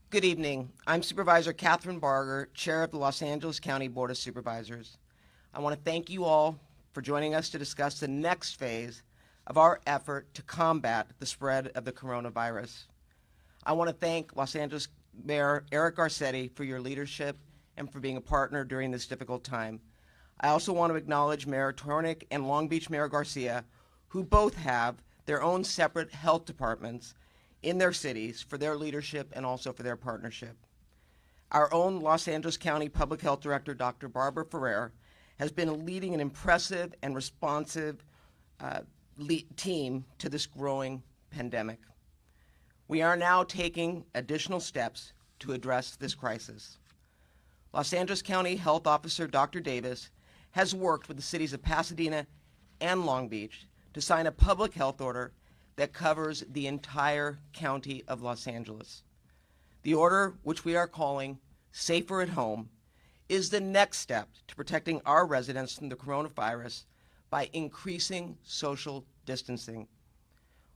Good evening. I'm Supervisor Catherine Barger, Chair of the Los Angeles County Board of Supervisors. I want to thank you all for joining us to discuss the next phase of our effort to combat the spread of the coronavirus. I want to thank Los Angeles Mayor Eric Garcetti for your leadership and for being a partner during this difficult time. I also want to acknowledge Mayor Tornick and Long Beach Mayor Garcia, who both have their own separate health departments in their cities for their leadership and also for their partnership. Our own Los Angeles County Public Health Director, Dr. Barbara Ferrer, has been leading an impressive and responsive team to this growing pandemic. We are now taking additional steps to address this crisis. Los Angeles County Health Officer Dr. Davis has worked with the cities of Pasadena and Long Beach to sign a public health order that covers the entire county of Los Angeles. The order, which we are calling Safer at Home, is the next step to protecting our residents from the coronavirus by increasing social distancing.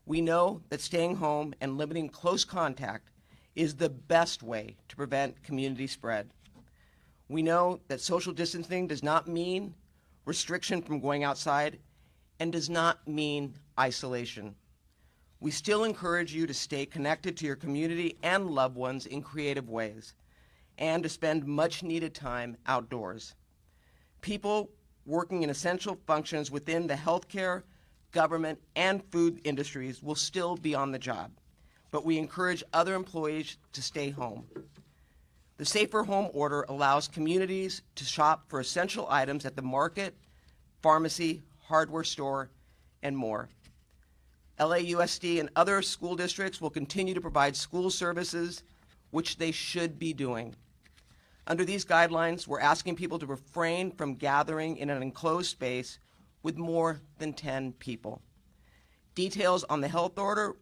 We know that staying home and limiting close contact is the best way to prevent community spread. We know that social distancing does not mean restriction from going outside and does not mean isolation. We still encourage you to stay connected to your community and loved ones in creative ways and to spend much needed time outdoors. People working in essential functions within the healthcare, government, and food industries will still be on the job, but we encourage other employees to stay home. The Safer Home Order allows communities to shop for essential items at the market, pharmacy, hardware store, and more. LAUSD and other school districts will continue to provide school services, which they should be doing. Under these guidelines, we're asking people to refrain from gathering in an enclosed space with more than 10 people. Details on the health order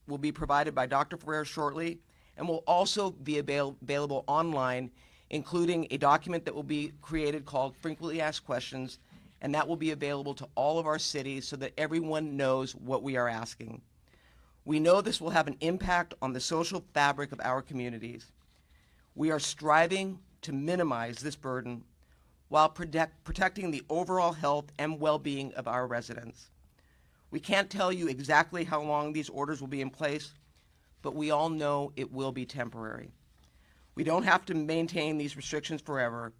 will be provided by Dr. Ferrer shortly and will also be available online, including a document that will be created called Frequently Asked Questions, and that will be available to all of our cities so that everyone knows what we are asking. We know this will have an impact on the social fabric of our communities. We are striving to minimize this burden while protecting the overall health and well-being of our residents. We can't tell you exactly how long these orders will be in place, but we all know it will be temporary. We don't have to maintain these restrictions forever,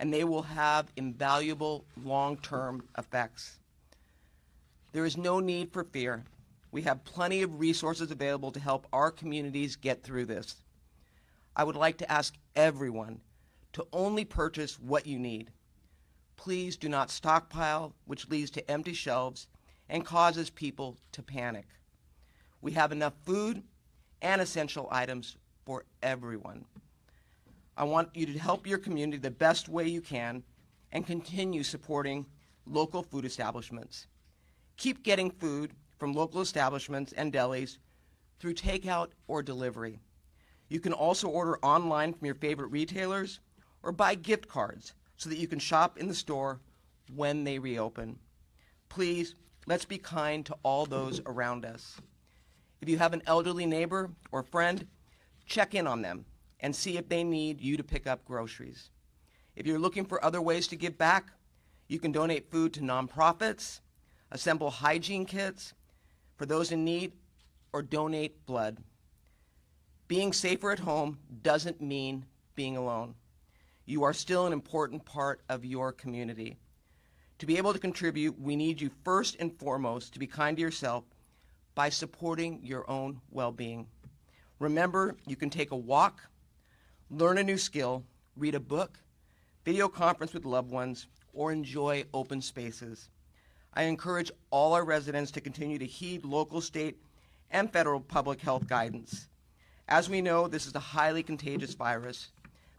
and they will have invaluable long-term effects. There is no need for fear. We have plenty of resources available to help our communities get through this. I would like to ask everyone to only purchase what you need. Please do not stockpile, which leads to empty shelves and causes people to panic. We have enough food and essential items for everyone. I want you to help your community the best way you can and continue supporting local food establishments. Keep getting food from local establishments and delis through takeout or delivery. You can also order online from your favorite retailers or buy gift cards so that you can shop in the store when they reopen. Please, let's be kind to all those around us. If you have an elderly neighbor or friend, check in on them and see if they need you to pick up groceries. If you're looking for other ways to give back, you can donate food to nonprofits, assemble hygiene kits for those in need, or donate blood. Being safer at home doesn't mean being alone. You are still an important part of your community. To be able to contribute, we need you first and foremost to be kind to yourself by supporting your own well-being. Remember, you can take a walk, learn a new skill, read a book, video conference with loved ones, or enjoy open spaces. I encourage all our residents to continue to heed local, state, and federal public health guidance. As we know, this is a highly contagious virus.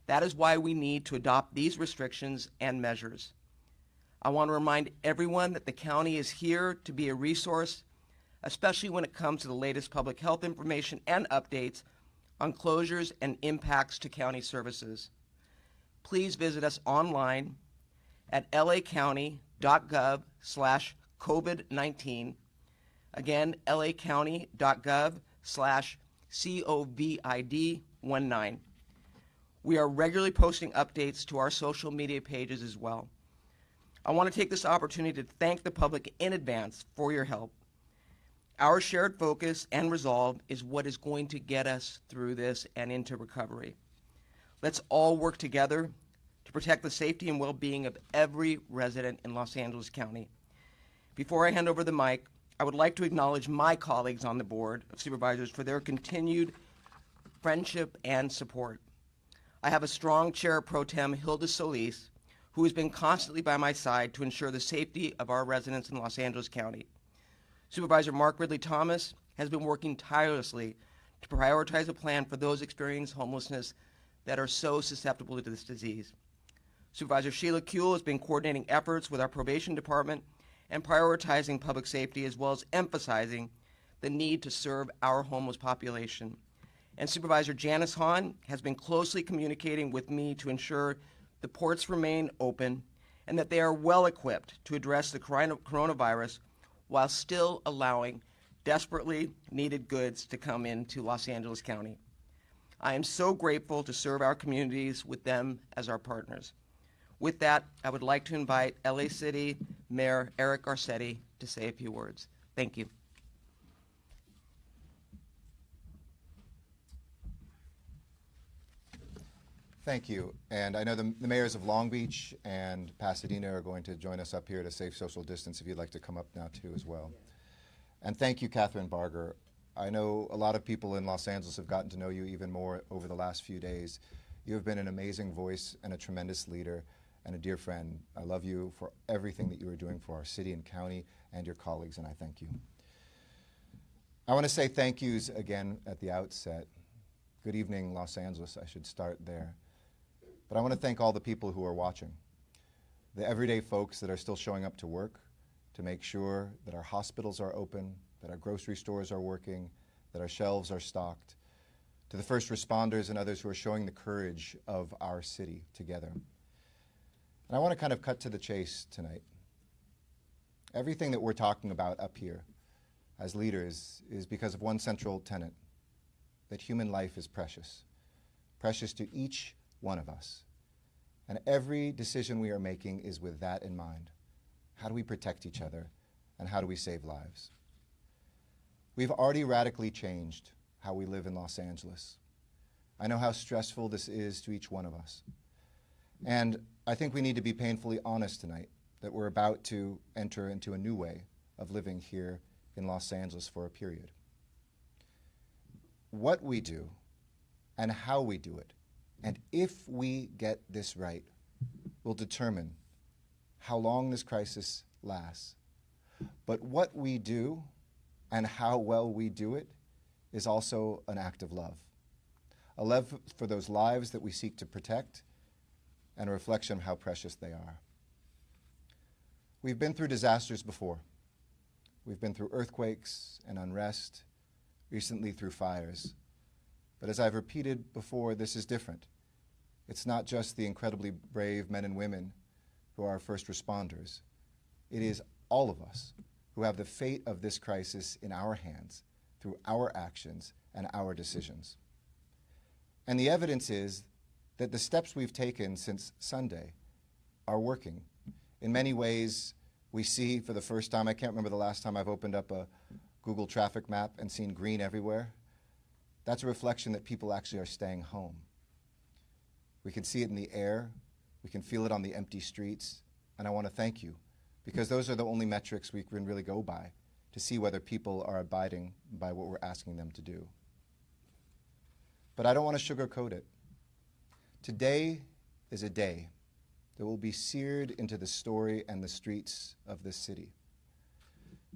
That is why we need to adopt these restrictions and measures. I want to remind everyone that the county is here to be a resource, especially when it comes to the latest public health information and updates on closures and impacts to county services. Please visit us online at lacounty.gov/COVID-19. Again, lacounty.gov/COVID-19. COVID19. We are regularly posting updates to our social media pages as well. I want to take this opportunity to thank the public in advance for your help. Our shared focus and resolve is what is going to get us through this and into recovery. Let's all work together to protect the safety and well-being of every resident in Los Angeles County. Before I hand over the mic, I would like to acknowledge my colleagues on the Board of Supervisors for their continued friendship and support. I have a strong Chair Pro Tem, Hilda Solis, who has been constantly by my side to ensure the safety of our residents in Los Angeles County. Supervisor Mark Ridley Thomas has been working tirelessly to prioritize a plan for those experiencing homelessness that are so susceptible to this disease. Supervisor Sheila Kuehl has been coordinating efforts with our probation department and prioritizing public safety, as well as emphasizing the need to serve our homeless population. And Supervisor Janice Hahn has been closely communicating with me to ensure the ports remain open and that they are well equipped to address the coronavirus while still allowing desperately needed goods to come into Los Angeles County. I am so grateful to serve our communities with them as our partners. With that, I would like to invite LA City Mayor Eric Garcetti to say a few words. Thank you. Thank you. And I know the mayors of Long Beach and Pasadena are going to join us up here at a safe social distance if you'd like to come up now too as well. And thank you, Catherine Barger. I know a lot of people in Los Angeles have gotten to know you even more over the last few days. You have been an amazing voice and a tremendous leader and a dear friend. I love you for everything that you are doing for our city and county and your colleagues, and I thank you. I want to say thank yous again at the outset. Good evening, Los Angeles. I should start there. But I want to thank all the people who are watching, the everyday folks that are still showing up to work to make sure that our hospitals are open, that our grocery stores are working, that our shelves are stocked, to the first responders and others who are showing the courage of our city together. And I want to kind of cut to the chase tonight. Everything that we're talking about up here as leaders is because of one central tenet, that human life is precious, precious to each one of us. And every decision we are making is with that in mind. How do we protect each other, and how do we save lives? We've already radically changed how we live in Los Angeles. I know how stressful this is to each one of us. And I think we need to be painfully honest tonight that we're about to enter into a new way of living here in Los Angeles for a period. What we do and how we do it, and if we get this right, will determine how long this crisis lasts. But what we do and how well we do it is also an act of love. A love for those lives that we seek to protect and a reflection of how precious they are. We've been through disasters before. We've been through earthquakes and unrest, recently through fires. But as I've repeated before, this is different. It's not just the incredibly brave men and women who are first responders. It is all of us who have the fate of this crisis in our hands through our actions and our decisions. And the evidence is that the steps we've taken since Sunday are working. In many ways, we see for the first time, I can't remember the last time I've opened up a Google traffic map and seen green everywhere. That's a reflection that people actually are staying home. We can see it in the air, we can feel it on the empty streets, and I want to thank you, because those are the only metrics we can really go by to see whether people are abiding by what we're asking them to do. But I don't want to sugarcoat it. Today is a day that will be seared into the story and the streets of this city.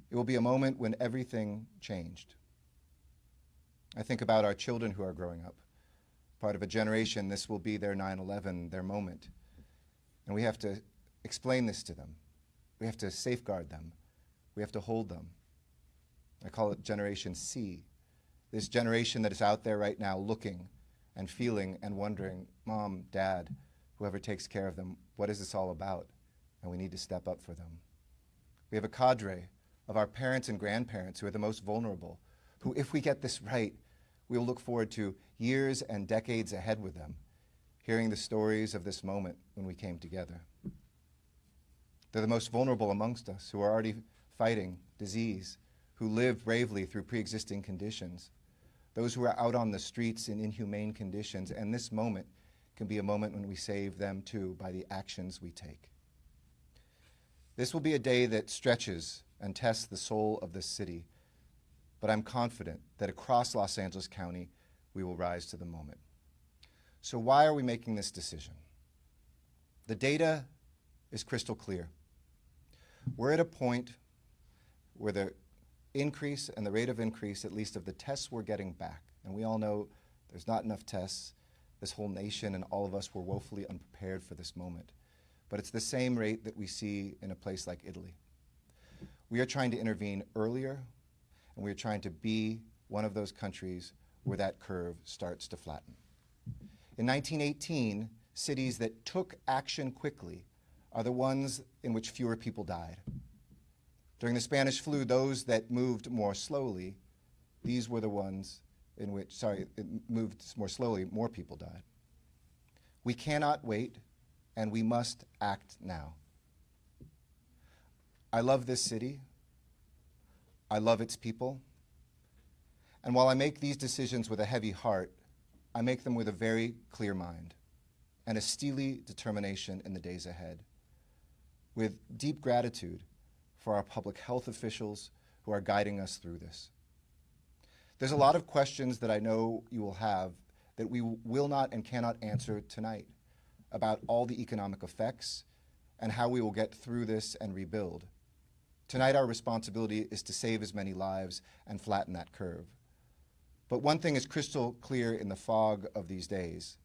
It will be a moment when everything changed. I think about our children who are growing up. Part of a generation, this will be their 9/11, their moment. And we have to explain this to them. We have to safeguard them. We have to hold them. I call it Generation C. This generation that is out there right now looking and feeling and wondering, Mom, Dad, whoever takes care of them, what is this all about? And we need to step up for them. We have a cadre of our parents and grandparents who are the most vulnerable, who, if we get this right, we will look forward to years and decades ahead with them, hearing the stories of this moment when we came together. They're the most vulnerable amongst us, who are already fighting disease, who live bravely through pre-existing conditions, those who are out on the streets in inhumane conditions, and this moment can be a moment when we save them too by the actions we take. This will be a day that stretches and tests the soul of this city, but I'm confident that across Los Angeles County, we will rise to the moment. So why are we making this decision? The data is crystal clear. We're at a point where the increase and the rate of increase, at least of the tests we're getting back, and we all know there's not enough tests. This whole nation and all of us were woefully unprepared for this moment. But it's the same rate that we see in a place like Italy. We are trying to intervene earlier, and we are trying to be one of those countries where that curve starts to flatten. In 1918, cities that took action quickly are the ones in which fewer people died. During the Spanish flu, those that moved more slowly, these were the ones in which, it moved more slowly, more people died. We cannot wait, and we must act now. I love this city. I love its people. And while I make these decisions with a heavy heart, I make them with a very clear mind and a steely determination in the days ahead, with deep gratitude for our public health officials who are guiding us through this. There's a lot of questions that I know you will have that we will not and cannot answer tonight about all the economic effects and how we will get through this and rebuild. Tonight, our responsibility is to save as many lives and flatten that curve. But one thing is crystal clear in the fog of these days: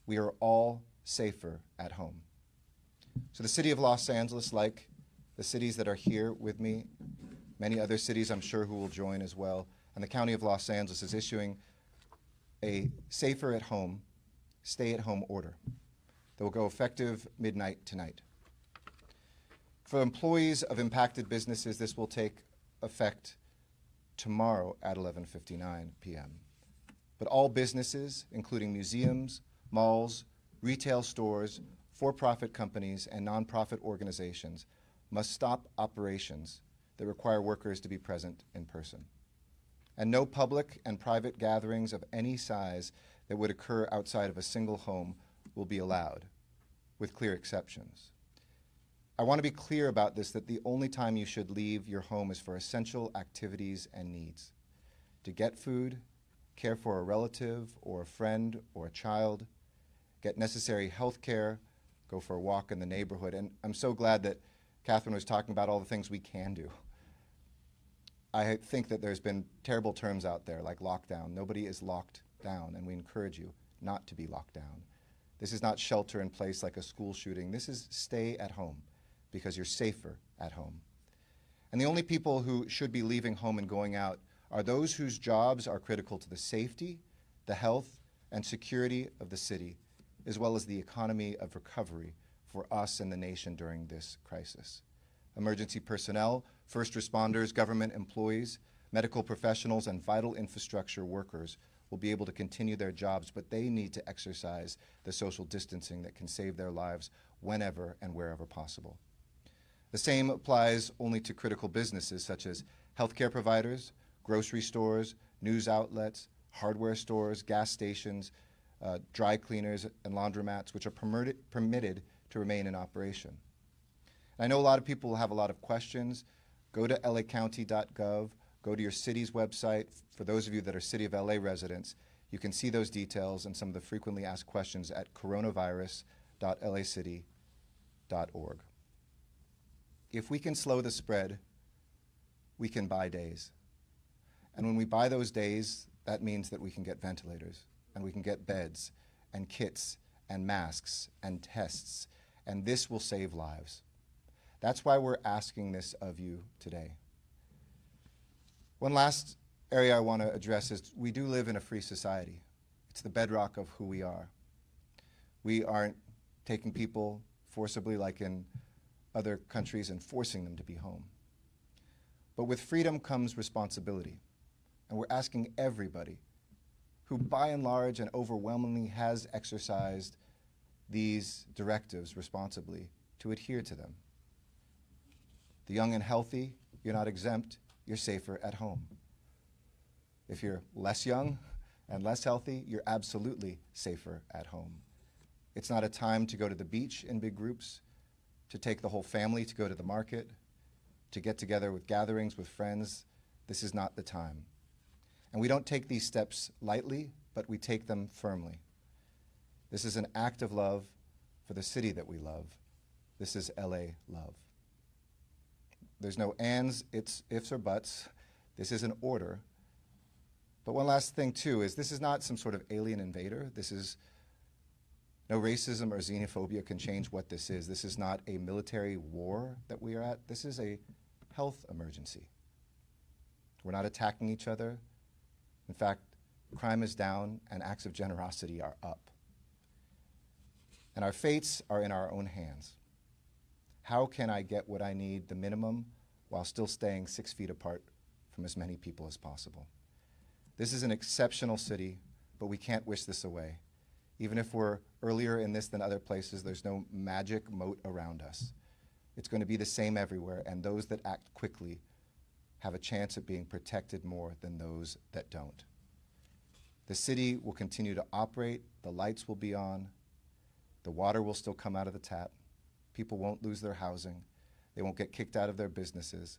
we are all safer at home. So the city of Los Angeles, like the cities that are here with me, many other cities I'm sure who will join as well, and the County of Los Angeles is issuing a safer at home, stay at home order that will go effective midnight tonight. For employees of impacted businesses, this will take effect tomorrow at 11:59 p.m. But all businesses, including museums, malls, retail stores, for-profit companies, and nonprofit organizations, must stop operations that require workers to be present in person. And no public and private gatherings of any size that would occur outside of a single home will be allowed, with clear exceptions. I want to be clear about this, that the only time you should leave your home is for essential activities and needs: to get food, care for a relative or a friend or a child, get necessary health care, go for a walk in the neighborhood. And I'm so glad that Catherine was talking about all the things we can do. I think that there's been terrible terms out there like lockdown. Nobody is locked down, and we encourage you not to be locked down. This is not shelter in place like a school shooting. This is stay at home, because you're safer at home. And the only people who should be leaving home and going out are those whose jobs are critical to the safety, the health, and security of the city, as well as the economy of recovery for us and the nation during this crisis. Emergency personnel, first responders, government employees, medical professionals, and vital infrastructure workers will be able to continue their jobs, but they need to exercise the social distancing that can save their lives whenever and wherever possible. The same applies only to critical businesses such as healthcare providers, grocery stores, news outlets, hardware stores, gas stations, dry cleaners, and laundromats, which are permitted to remain in operation. I know a lot of people will have a lot of questions. Go to lacounty.gov, go to your city's website. For those of you that are City of LA residents, you can see those details and some of the frequently asked questions at coronavirus.lacity.org. If we can slow the spread, we can buy days. And when we buy those days, that means that we can get ventilators, and we can get beds, and kits, and masks, and tests, and this will save lives. That's why we're asking this of you today. One last area I want to address is we do live in a free society. It's the bedrock of who we are. We aren't taking people forcibly like in other countries and forcing them to be home. But with freedom comes responsibility. And we're asking everybody who by and large and overwhelmingly has exercised these directives responsibly, to adhere to them. The young and healthy, you're not exempt, you're safer at home. If you're less young and less healthy, you're absolutely safer at home. It's not a time to go to the beach in big groups, to take the whole family to go to the market, to get together with gatherings with friends. This is not the time. And we don't take these steps lightly, but we take them firmly. This is an act of love for the city that we love. This is LA love. There's no ands, it's, ifs, or buts. This is an order. But one last thing, too, is this is not some sort of alien invader. This is no racism or xenophobia can change what this is. This is not a military war that we are at. This is a health emergency. We're not attacking each other. In fact, crime is down and acts of generosity are up. And our fates are in our own hands. How can I get what I need, the minimum, while still staying 6 feet apart from as many people as possible? This is an exceptional city, but we can't wish this away. Even if we're earlier in this than other places, there's no magic moat around us. It's going to be the same everywhere, and those that act quickly have a chance at being protected more than those that don't. The city will continue to operate, the lights will be on, the water will still come out of the tap, people won't lose their housing, they won't get kicked out of their businesses.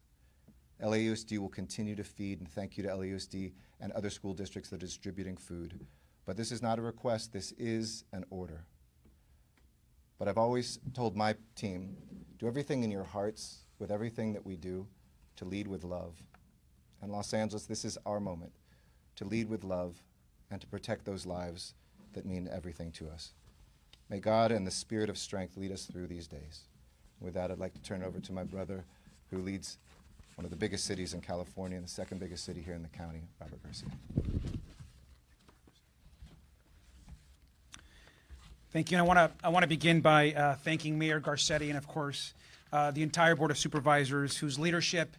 LAUSD will continue to feed, and thank you to LAUSD and other school districts that are distributing food. But this is not a request, this is an order. But I've always told my team, do everything in your hearts with everything that we do to lead with love. In Los Angeles, this is our moment to lead with love and to protect those lives that mean everything to us. May God and the Spirit of strength lead us through these days. With that, I'd like to turn it over to my brother who leads one of the biggest cities in California and the second biggest city here in the county, Robert Garcia. Thank you. And I want to begin by thanking Mayor Garcetti and, of course, the entire Board of Supervisors whose leadership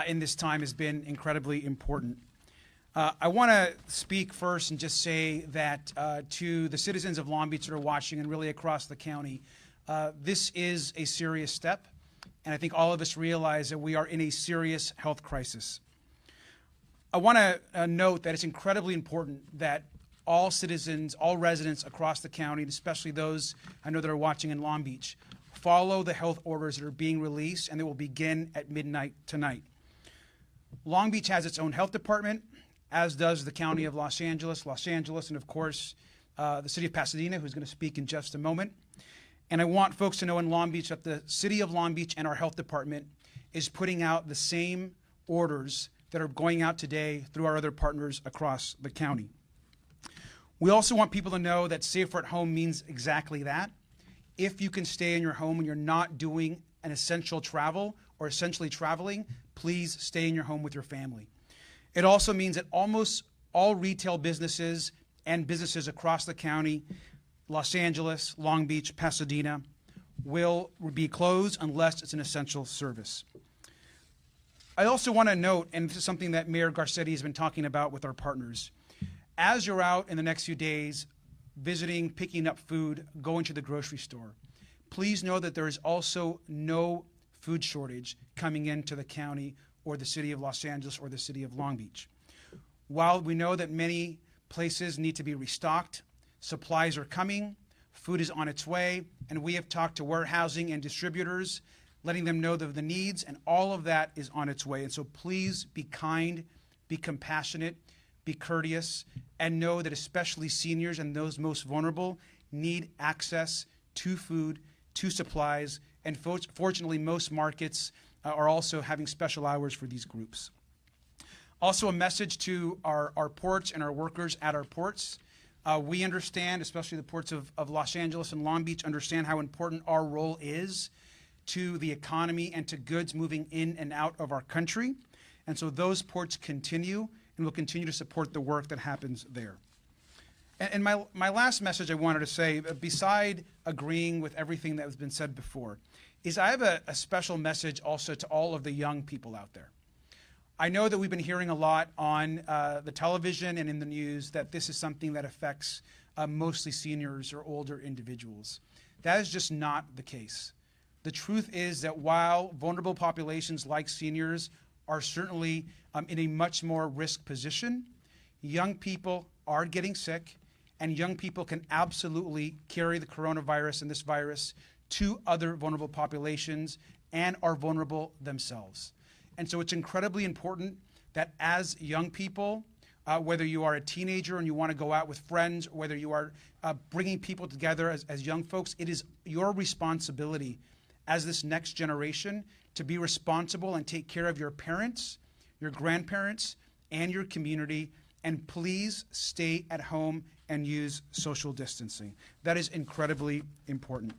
in this time has been incredibly important. I want to speak first and just say that to the citizens of Long Beach that are watching and really across the county, this is a serious step. And I think all of us realize that we are in a serious health crisis. I want to note that it's incredibly important that all citizens, all residents across the county, especially those I know that are watching in Long Beach, follow the health orders that are being released and that will begin at midnight tonight. Long Beach has its own health department, as does the County of Los Angeles, and of course, the City of Pasadena, who's going to speak in just a moment. And I want folks to know in Long Beach that the City of Long Beach and our health department is putting out the same orders that are going out today through our other partners across the county. We also want people to know that safer at home means exactly that. If you can stay in your home and you're not doing an essential travel or essentially traveling, please stay in your home with your family. It also means that almost all retail businesses and businesses across the county, Los Angeles, Long Beach, Pasadena, will be closed unless it's an essential service. I also want to note, and this is something that Mayor Garcetti has been talking about with our partners, as you're out in the next few days visiting, picking up food, going to the grocery store, please know that there is also no food shortage coming into the county or the city of Los Angeles or the city of Long Beach. While we know that many places need to be restocked, supplies are coming, food is on its way, and we have talked to warehousing and distributors, letting them know the needs, and all of that is on its way. And so please be kind, be compassionate, be courteous, and know that especially seniors and those most vulnerable need access to food, to supplies, and fortunately most markets are also having special hours for these groups. Also a message to our ports and our workers at our ports. We understand, especially the ports of Los Angeles and Long Beach, understand how important our role is to the economy and to goods moving in and out of our country. And so those ports continue and will continue to support the work that happens there. And my last message I wanted to say, beside agreeing with everything that has been said before, is I have a special message also to all of the young people out there. I know that we've been hearing a lot on the television and in the news that this is something that affects mostly seniors or older individuals. That is just not the case. The truth is that while vulnerable populations like seniors are certainly in a much more risk position, young people are getting sick, and young people can absolutely carry the coronavirus and this virus to other vulnerable populations and are vulnerable themselves. And so it's incredibly important that as young people, whether you are a teenager and you want to go out with friends, or whether you are bringing people together as young folks, it is your responsibility as this next generation to be responsible and take care of your parents, your grandparents, and your community. And please stay at home and use social distancing. That is incredibly important.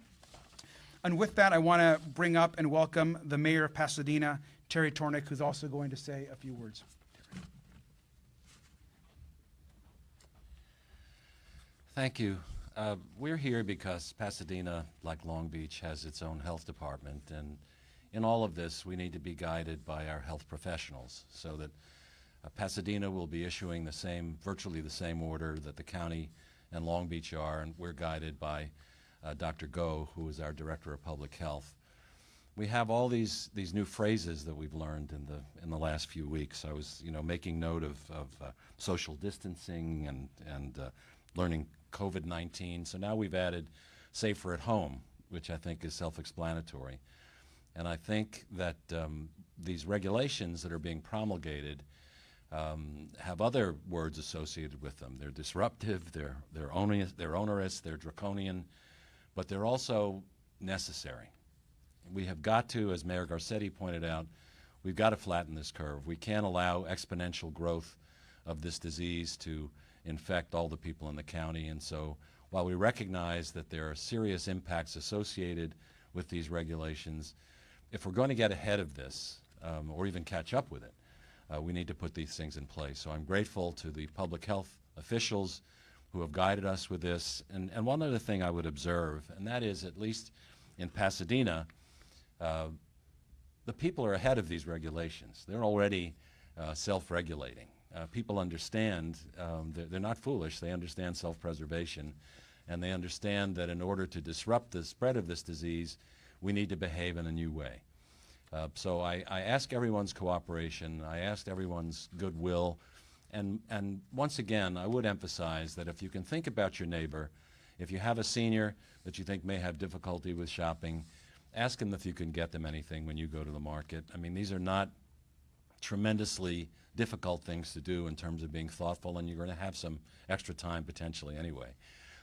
And with that, I want to bring up and welcome the Mayor of Pasadena, Terry Tornick, who's also going to say a few words. Thank you. We're here because Pasadena, like Long Beach, has its own health department, and in all of this, we need to be guided by our health professionals so that Pasadena will be issuing virtually the same order that the county and Long Beach are, and we're guided by Dr. Go, who is our Director of Public Health. We have all these new phrases that we've learned in the last few weeks. I was, making note of social distancing and learning COVID-19. So now we've added safer at home, which I think is self-explanatory. And I think that these regulations that are being promulgated have other words associated with them. They're disruptive, they're onerous, they're draconian, but they're also necessary. We have got to, as Mayor Garcetti pointed out, we've got to flatten this curve. We can't allow exponential growth of this disease to infect all the people in the county. And so while we recognize that there are serious impacts associated with these regulations, if we're going to get ahead of this or even catch up with it, we need to put these things in place. So I'm grateful to the public health officials who have guided us with this. And one other thing I would observe, and that is, at least in Pasadena, the people are ahead of these regulations. They're already self-regulating. People understand, they're not foolish, they understand self-preservation, and they understand that in order to disrupt the spread of this disease, we need to behave in a new way. So I ask everyone's cooperation, I ask everyone's goodwill, and once again, I would emphasize that if you can think about your neighbor, if you have a senior that you think may have difficulty with shopping, ask them if you can get them anything when you go to the market. I mean, these are not tremendously difficult things to do in terms of being thoughtful, and you're going to have some extra time potentially anyway.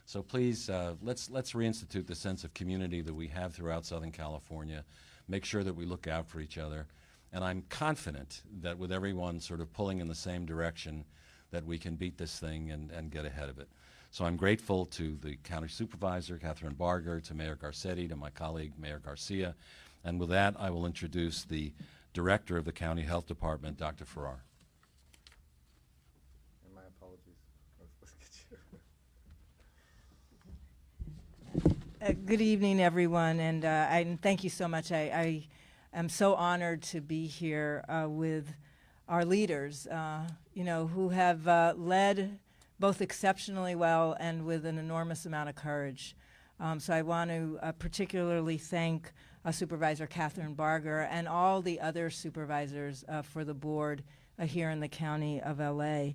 So please, let's reinstitute the sense of community that we have throughout Southern California, make sure that we look out for each other, and I'm confident that with everyone sort of pulling in the same direction, that we can beat this thing and get ahead of it. So I'm grateful to the County Supervisor, Catherine Barger, to Mayor Garcetti, to my colleague, Mayor Garcia, and with that, I will introduce the Director of the County Health Department, Dr. Farrar. And my apologies. Let's get you. Good evening, everyone, and thank you so much. I am so honored to be here with our leaders, who have led both exceptionally well and with an enormous amount of courage. So I want to particularly thank Supervisor Catherine Barger and all the other supervisors for the board here in the County of LA.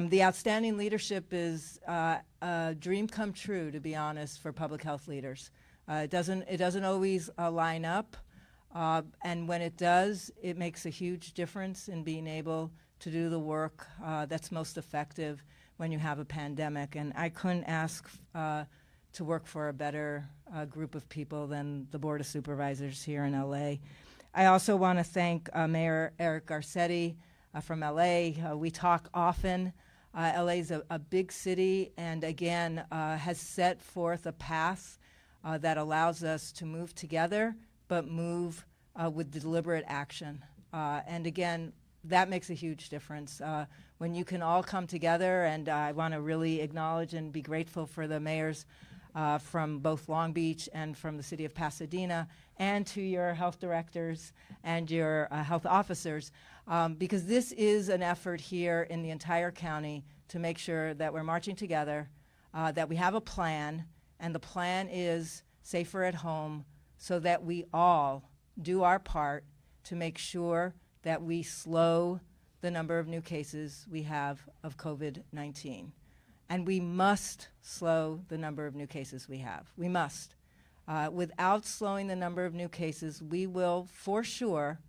The outstanding leadership is a dream come true, to be honest, for public health leaders. It doesn't always line up, and when it does, it makes a huge difference in being able to do the work that's most effective when you have a pandemic. And I couldn't ask to work for a better group of people than the Board of Supervisors here in LA. I also want to thank Mayor Eric Garcetti from LA. We talk often. LA is a big city, and again, has set forth a path that allows us to move together, but move with deliberate action. And again, that makes a huge difference. When you can all come together, and I want to really acknowledge and be grateful for the mayor's from both Long Beach and from the city of Pasadena, and to your health directors and your health officers, because this is an effort here in the entire county to make sure that we're marching together, that we have a plan, and the plan is safer at home, so that we all do our part to make sure that we slow the number of new cases we have of COVID-19. And we must slow the number of new cases we have. We must. Without slowing the number of new cases, we will, for sure,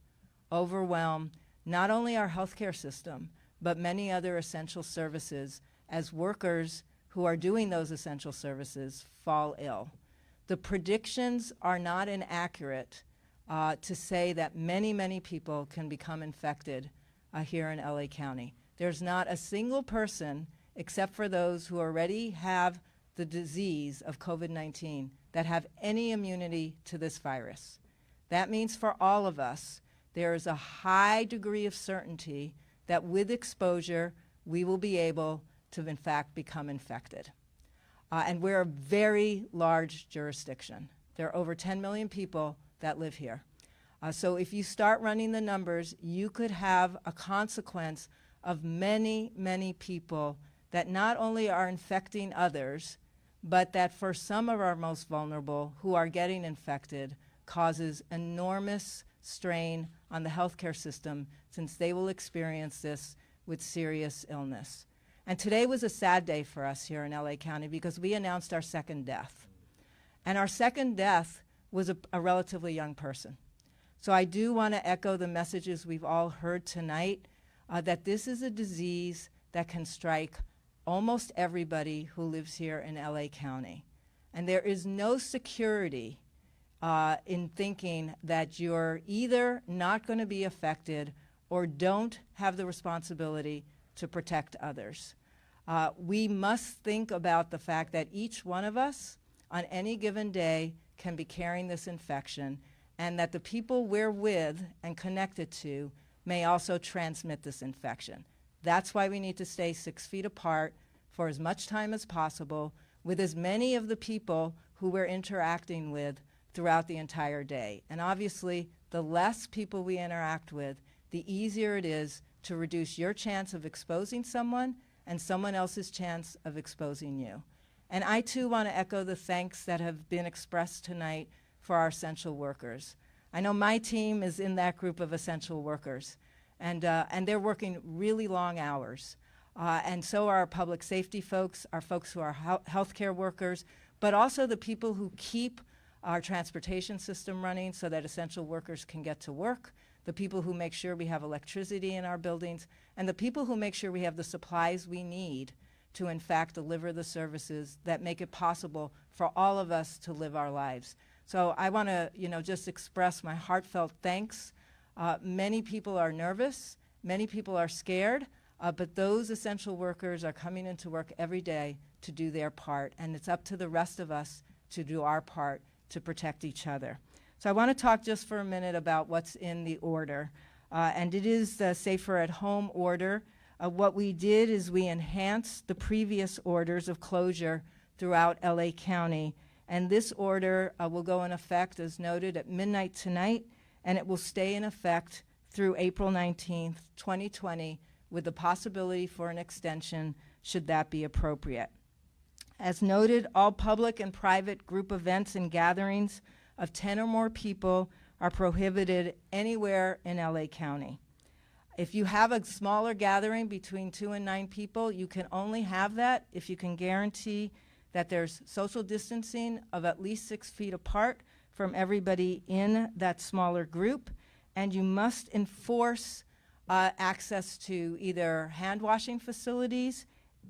overwhelm not only our healthcare system, but many other essential services as workers who are doing those essential services fall ill. The predictions are not inaccurate to say that many, many people can become infected here in LA County. There's not a single person, except for those who already have the disease of COVID-19, that have any immunity to this virus. That means for all of us, there is a high degree of certainty that with exposure, we will be able to, in fact, become infected. And we're a very large jurisdiction. There are over 10 million people that live here. So if you start running the numbers, you could have a consequence of many, many people that not only are infecting others, but that for some of our most vulnerable who are getting infected causes enormous strain on the healthcare system, since they will experience this with serious illness. And today was a sad day for us here in LA County because we announced our second death. And our second death was a relatively young person. So I do want to echo the messages we've all heard tonight, that this is a disease that can strike almost everybody who lives here in LA County. And there is no security in thinking that you're either not going to be affected or don't have the responsibility to protect others. We must think about the fact that each one of us on any given day can be carrying this infection, and that the people we're with and connected to may also transmit this infection. That's why we need to stay 6 feet apart for as much time as possible with as many of the people who we're interacting with throughout the entire day. And obviously, the less people we interact with, the easier it is to reduce your chance of exposing someone and someone else's chance of exposing you. And I too want to echo the thanks that have been expressed tonight for our essential workers. I know my team is in that group of essential workers, and they're working really long hours. And so are our public safety folks, our folks who are healthcare workers, but also the people who keep our transportation system running so that essential workers can get to work, the people who make sure we have electricity in our buildings, and the people who make sure we have the supplies we need to, in fact, deliver the services that make it possible for all of us to live our lives. So I want to, just express my heartfelt thanks. Many people are nervous, many people are scared, but those essential workers are coming into work every day to do their part, and it's up to the rest of us to do our part to protect each other. So I want to talk just for a minute about what's in the order, and it is the Safer at Home order. What we did is we enhanced the previous orders of closure throughout LA County, and this order will go in effect, as noted, at midnight tonight, and it will stay in effect through April 19th, 2020, with the possibility for an extension should that be appropriate. As noted, all public and private group events and gatherings of 10 or more people are prohibited anywhere in LA County. If you have a smaller gathering between 2 and 9 people, you can only have that if you can guarantee that there's social distancing of at least 6 feet apart from everybody in that smaller group, and you must enforce access to either hand washing facilities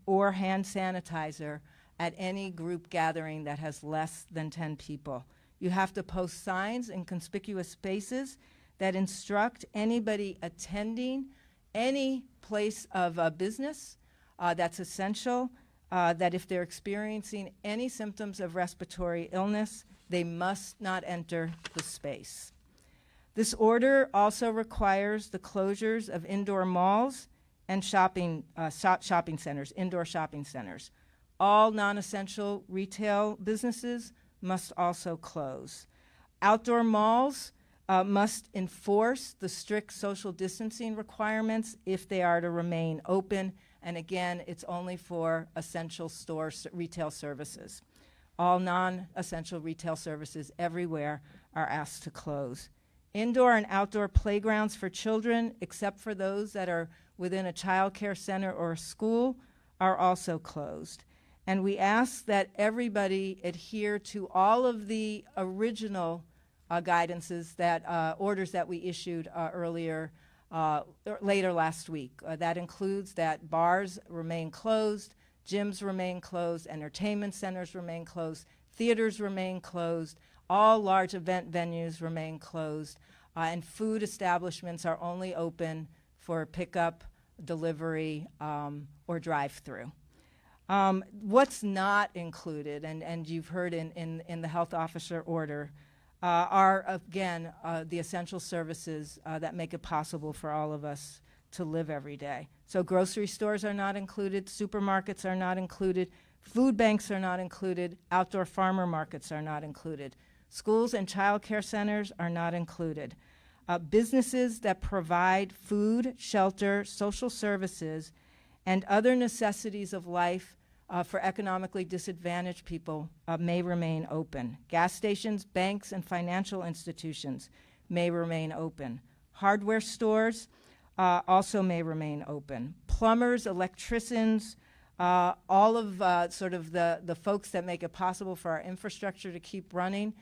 or hand sanitizer at any group gathering that has less than 10 people. You have to post signs in conspicuous spaces that instruct anybody attending any place of business that's essential, that if they're experiencing any symptoms of respiratory illness, they must not enter the space. This order also requires the closures of indoor malls and shopping centers, indoor shopping centers. all non-essential retail businesses must also close. Outdoor malls must enforce the strict social distancing requirements if they are to remain open. And again, it's only for essential retail services. All non-essential retail services everywhere are asked to close. Indoor and outdoor playgrounds for children, except for those that are within a child care center or a school, are also closed. And we ask that everybody adhere to all of the original guidances, orders that we issued later last week. That includes that bars remain closed, gyms remain closed, entertainment centers remain closed, theaters remain closed, all large event venues remain closed, and food establishments are only open for pickup, delivery, or drive-through. What's not included, and you've heard in the health officer order, are, again, the essential services that make it possible for all of us to live every day. So grocery stores are not included, supermarkets are not included, food banks are not included, outdoor farmer markets are not included. Schools and child care centers are not included. Businesses that provide food, shelter, social services, and other necessities of life for economically disadvantaged people may remain open. Gas stations, banks, and financial institutions may remain open. Hardware stores also may remain open. Plumbers, electricians, all of sort of the folks that make it possible for our infrastructure to keep running,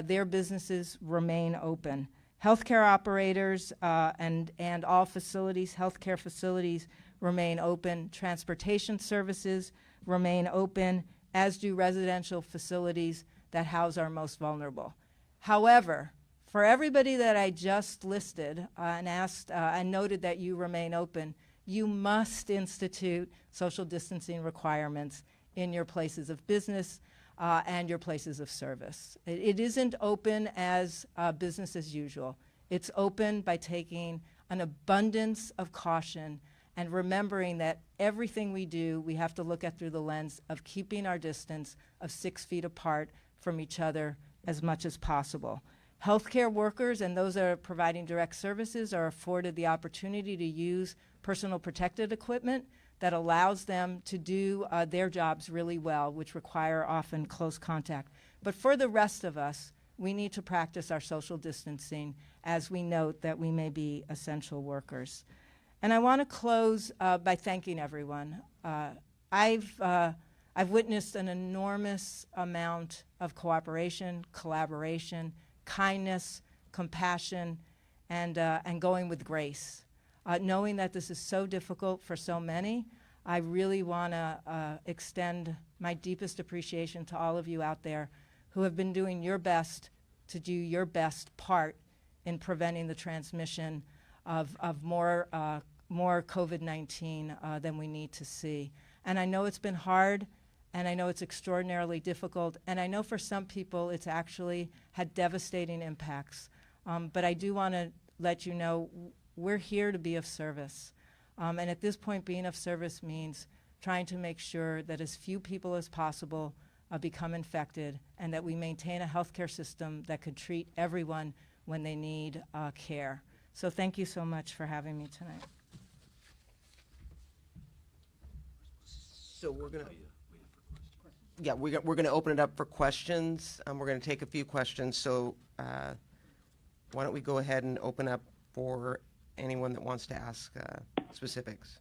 their businesses remain open. Healthcare operators and all facilities, healthcare facilities remain open. Transportation services remain open, as do residential facilities that house our most vulnerable. However, for everybody that I just listed and asked and noted that you remain open, you must institute social distancing requirements in your places of business and your places of service. It isn't open as business as usual. It's open by taking an abundance of caution and remembering that everything we do, we have to look at through the lens of keeping our distance of 6 feet apart from each other as much as possible. Healthcare workers and those that are providing direct services are afforded the opportunity to use personal protective equipment that allows them to do their jobs really well, which require often close contact. But for the rest of us, we need to practice our social distancing as we note that we may be essential workers. And I want to close by thanking everyone. I've witnessed an enormous amount of cooperation, collaboration, kindness, compassion, and going with grace. Knowing that this is so difficult for so many, I really want to extend my deepest appreciation to all of you out there who have been doing your best to do your best part in preventing the transmission of more COVID-19 than we need to see. And I know it's been hard, and I know it's extraordinarily difficult, and I know for some people it's actually had devastating impacts. But I do want to let you know we're here to be of service. And at this point, being of service means trying to make sure that as few people as possible become infected and that we maintain a healthcare system that could treat everyone when they need care. So thank you so much for having me tonight. So we're gonna open it up for questions. We're gonna take a few questions. So why don't we go ahead and open up for anyone that wants to ask specifics.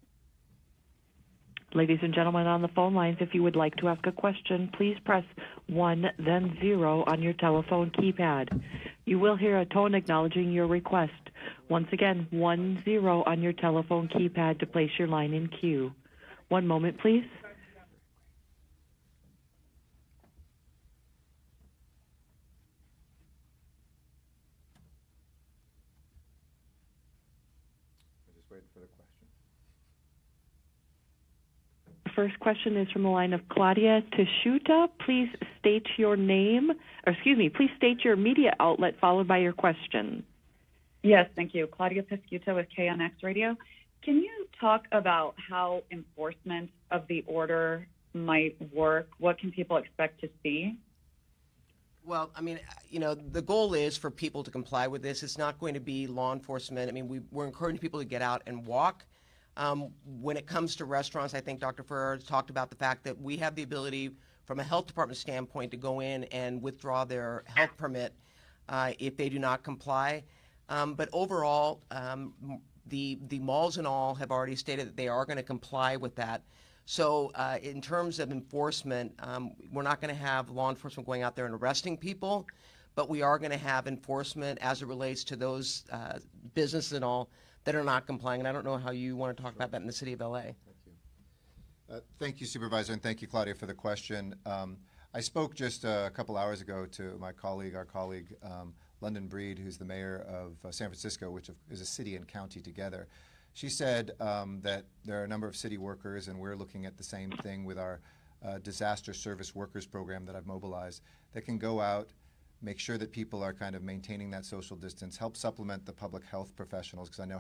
Ladies and gentlemen on the phone lines, if you would like to ask a question, please press 1, then 0 on your telephone keypad. You will hear a tone acknowledging your request. Once again, 1, 0 on your telephone keypad to place your line in queue. One moment, please. Just waiting for the question. First question is from the line of Claudia Tishuta. Please state your name, please state your media outlet followed by your question. Yes, thank you. Claudia Piscuta with KNX Radio. Can you talk about how enforcement of the order might work? What can people expect to see? Well, I mean, the goal is for people to comply with this. It's not going to be law enforcement. I mean, we're encouraging people to get out and walk. When it comes to restaurants, I think Dr. Ferrer talked about the fact that we have the ability, from a health department standpoint, to go in and withdraw their health permit if they do not comply. But overall, the malls and all have already stated that they are going to comply with that. So in terms of enforcement, we're not going to have law enforcement going out there and arresting people, but we are going to have enforcement as it relates to those businesses and all that are not complying. And I don't know how you want to talk about that in the city of LA. Thank you, Supervisor, and thank you, Claudia, for the question. I spoke just a couple hours ago to our colleague, London Breed, who's the mayor of San Francisco, which is a city and county together. She said that there are a number of city workers, and we're looking at the same thing with our disaster service workers program that I've mobilized, that can go out, make sure that people are kind of maintaining that social distance, help supplement the public health professionals, because I know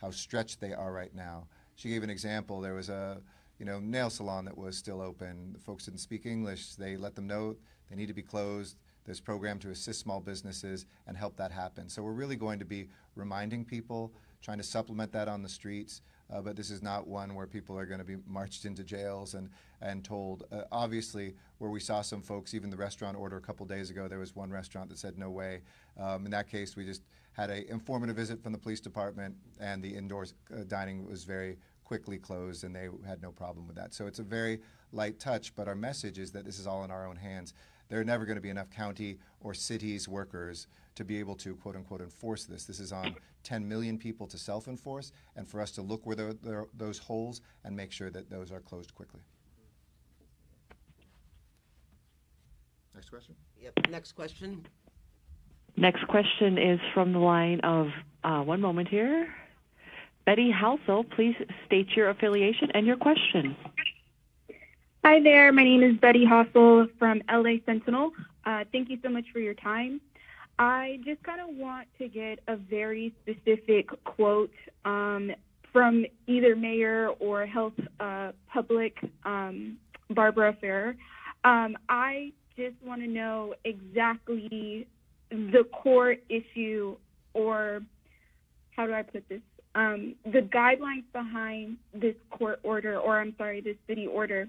how stretched they are right now. She gave an example. There was a nail salon that was still open. The folks didn't speak English. They let them know they need to be closed. There's a program to assist small businesses and help that happen. So we're really going to be reminding people, trying to supplement that on the streets, but this is not one where people are going to be marched into jails and told. Obviously, where we saw some folks, even the restaurant order a couple days ago, there was one restaurant that said no way. In that case, we just had an informative visit from the police department, and the indoor dining was very quickly closed, and they had no problem with that. So it's a very light touch, but our message is that this is all in our own hands. There are never going to be enough county or cities workers to be able to, quote unquote, enforce this. This is on 10 million people to self-enforce, and for us to look where those holes and make sure that those are closed quickly. Next question? Yep. Next question. Next question is from the line of, one moment here, Betty Halsell. Please state your affiliation and your question. Hi there. My name is Betty Hossel from LA Sentinel. Thank you so much for your time. I just kind of want to get a very specific quote from either Mayor or Health Public, Barbara Ferrer. I just want to know exactly the core issue, or how do I put this? The guidelines behind this court order, or I'm sorry, this city order.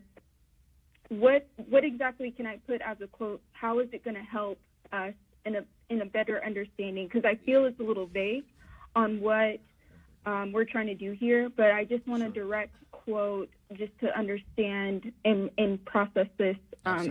What exactly can I put as a quote? How is it going to help us in a better understanding? Because I feel it's a little vague on what we're trying to do here, but I just want a direct quote just to understand and process this as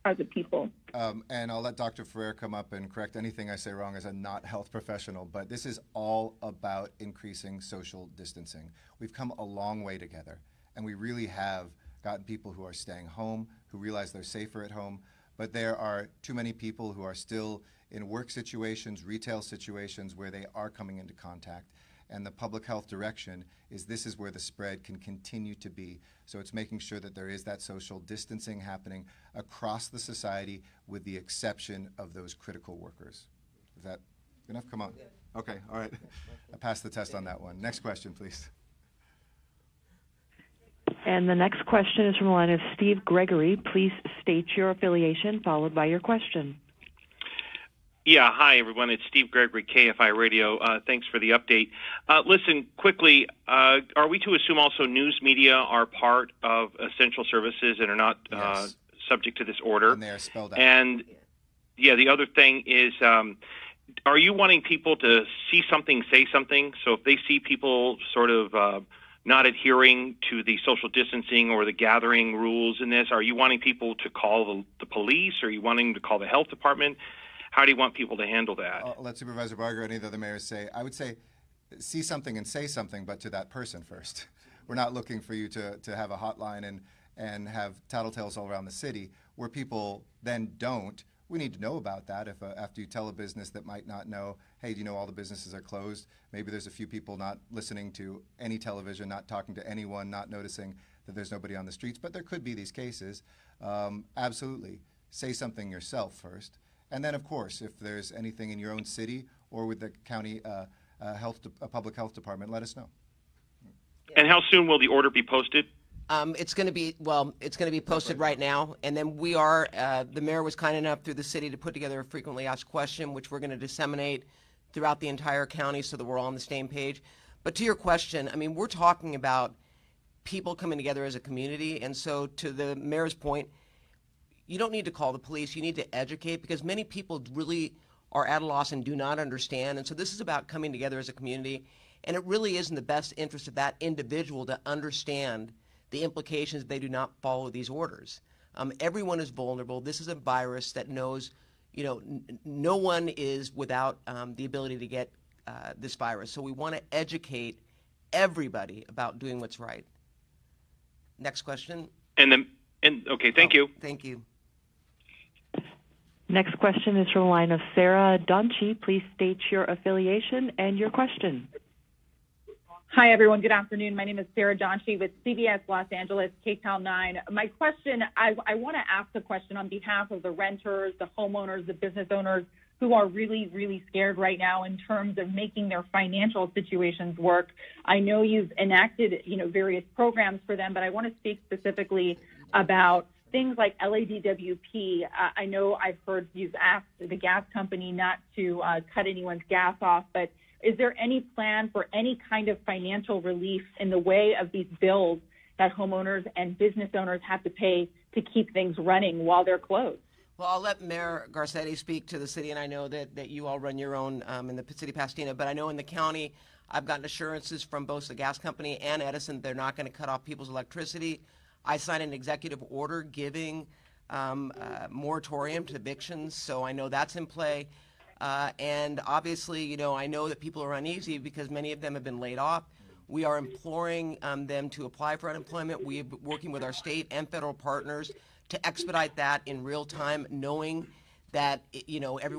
a people. And I'll let Dr. Ferrer come up and correct anything I say wrong, as a not health professional, but this is all about increasing social distancing. We've come a long way together, and we really have gotten people who are staying home, who realize they're safer at home, but there are too many people who are still in work situations, retail situations, where they are coming into contact. And the public health direction is this is where the spread can continue to be. So it's making sure that there is that social distancing happening across the society, with the exception of those critical workers. Is that enough? Come on. Okay, all right. I passed the test on that one. Next question, please. And the next question is from the line of Steve Gregory. Please state your affiliation, followed by your question. Yeah, hi, everyone. It's Steve Gregory, KFI Radio. Thanks for the update. Listen, quickly, are we to assume also news media are part of essential services and are not Yes. subject to this order? And they are spelled out. And, yeah, the other thing is, are you wanting people to see something, say something? So if they see people sort of not adhering to the social distancing or the gathering rules in this, are you wanting people to call the police? Are you wanting to call the health department? How do you want people to handle that? I'll let Supervisor Barger or any of the other mayors say. I would say see something and say something, but to that person first. We're not looking for you to have a hotline and have tattletales all around the city where people then don't. We need to know about that. If after you tell a business that might not know, hey, do you know all the businesses are closed? Maybe there's a few people not listening to any television, not talking to anyone, not noticing that there's nobody on the streets. But there could be these cases. Absolutely. Say something yourself first. And then, of course, if there's anything in your own city or with the county public health department, let us know. And how soon will the order be posted? It's going to be, well, it's going to be posted right now. And then we are, the mayor was kind enough through the city to put together a frequently asked question, which we're going to disseminate throughout the entire county so that we're all on the same page. But to your question, I mean, we're talking about people coming together as a community. And so to the mayor's point, you don't need to call the police. You need to educate, because many people really are at a loss and do not understand. And so this is about coming together as a community. And it really is in the best interest of that individual to understand the implications if they do not follow these orders. Everyone is vulnerable. This is a virus that knows, no one is without the ability to get this virus. So we want to educate everybody about doing what's right. Next question. Okay, thank you. Thank you. Next question is from the line of Sarah Donchi. Please state your affiliation and your question. Hi, everyone. Good afternoon. My name is Sarah Donchi with CBS Los Angeles, KTAL 9. My question, I want to ask a question on behalf of the renters, the homeowners, the business owners who are really, really scared right now in terms of making their financial situations work. I know you've enacted, various programs for them, but I want to speak specifically about things like LADWP. I know I've heard you've asked the gas company not to cut anyone's gas off, but is there any plan for any kind of financial relief in the way of these bills that homeowners and business owners have to pay to keep things running while they're closed? Well, I'll let Mayor Garcetti speak to the city, and I know that you all run your own in the city of Pasadena, but I know in the county I've gotten assurances from both the gas company and Edison they're not going to cut off people's electricity. I signed an executive order giving moratorium to evictions, so I know that's in play. And obviously, I know that people are uneasy because many of them have been laid off. We are imploring them to apply for unemployment. We are working with our state and federal partners to expedite that in real time, knowing that,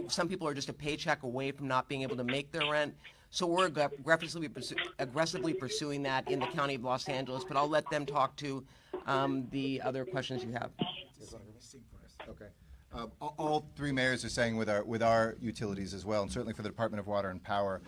some people are just a paycheck away from not being able to make their rent. So we're aggressively pursuing that in the county of Los Angeles, but I'll let them talk to the other questions you have. Okay. All three mayors are saying with our utilities as well, and certainly for the Department of Water and Power,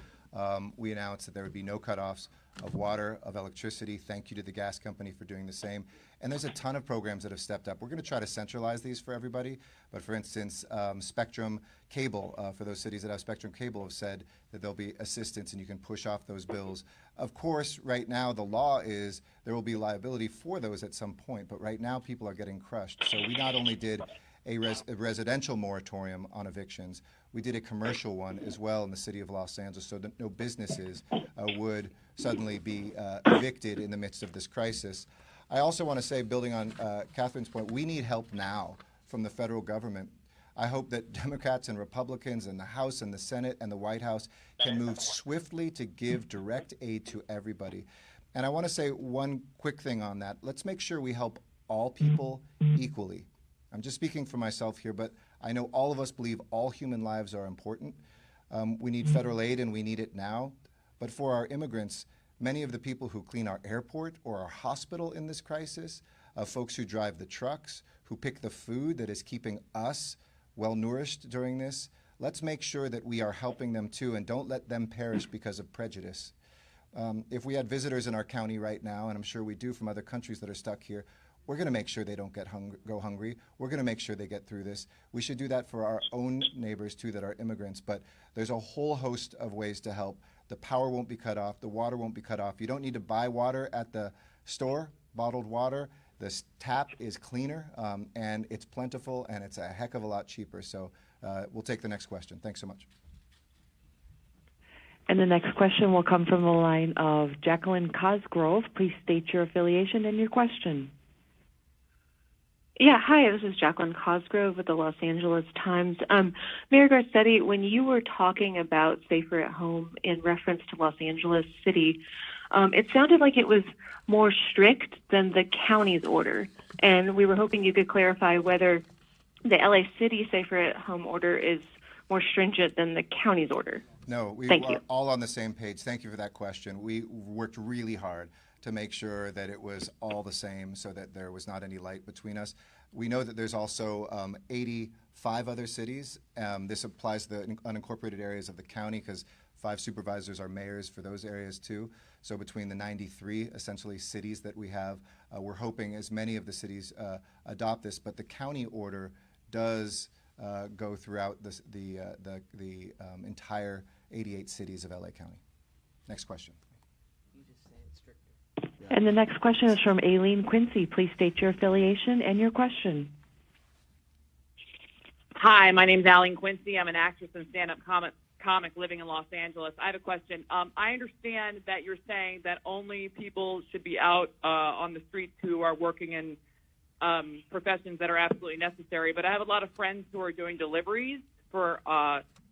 we announced that there would be no cutoffs of water, of electricity. Thank you to the gas company for doing the same. And there's a ton of programs that have stepped up. We're going to try to centralize these for everybody. But for instance, Spectrum Cable, for those cities that have Spectrum Cable, have said that there'll be assistance and you can push off those bills. Of course, right now the law is there will be liability for those at some point. But right now people are getting crushed. So we not only did a residential moratorium on evictions, we did a commercial one as well in the city of Los Angeles so that no businesses would suddenly be evicted in the midst of this crisis. I also want to say, building on Catherine's point, we need help now from the federal government. I hope that Democrats and Republicans in the House and the Senate and the White House can move swiftly to give direct aid to everybody. And I want to say one quick thing on that. Let's make sure we help all people equally. I'm just speaking for myself here, but I know all of us believe all human lives are important. We need federal aid, and we need it now. But for our immigrants, many of the people who clean our airport or our hospital in this crisis, folks who drive the trucks, who pick the food that is keeping us well-nourished during this, let's make sure that we are helping them too, and don't let them perish because of prejudice. If we had visitors in our county right now, and I'm sure we do from other countries that are stuck here, we're going to make sure they don't go hungry. We're going to make sure they get through this. We should do that for our own neighbors, too, that are immigrants. But there's a whole host of ways to help. The power won't be cut off. The water won't be cut off. You don't need to buy water at the store, bottled water. The tap is cleaner, and it's plentiful, and it's a heck of a lot cheaper. So we'll take the next question. Thanks so much. And the next question will come from the line of Jacqueline Cosgrove. Please state your affiliation and your question. Yeah, hi, this is Jacqueline Cosgrove with the Los Angeles Times. Mayor Garcetti, when you were talking about safer at home in reference to Los Angeles City, it sounded like it was more strict than the county's order. And we were hoping you could clarify whether the LA City safer at home order is more stringent than the county's order. No, we are all on the same page. Thank you for that question. We worked really hard to make sure that it was all the same so that there was not any light between us. We know that there's also 85 other cities. This applies to the unincorporated areas of the county because 5 supervisors are mayors for those areas too. So between the 93 essentially cities that we have, we're hoping as many of the cities adopt this, but the county order does go throughout the entire 88 cities of LA County. Next question. And the next question is from Aileen Quincy. Please state your affiliation and your question. Hi, my name's Aileen Quincy. I'm an actress and stand-up comic living in Los Angeles. I have a question. I understand that you're saying that only people should be out on the streets who are working in professions that are absolutely necessary, but I have a lot of friends who are doing deliveries for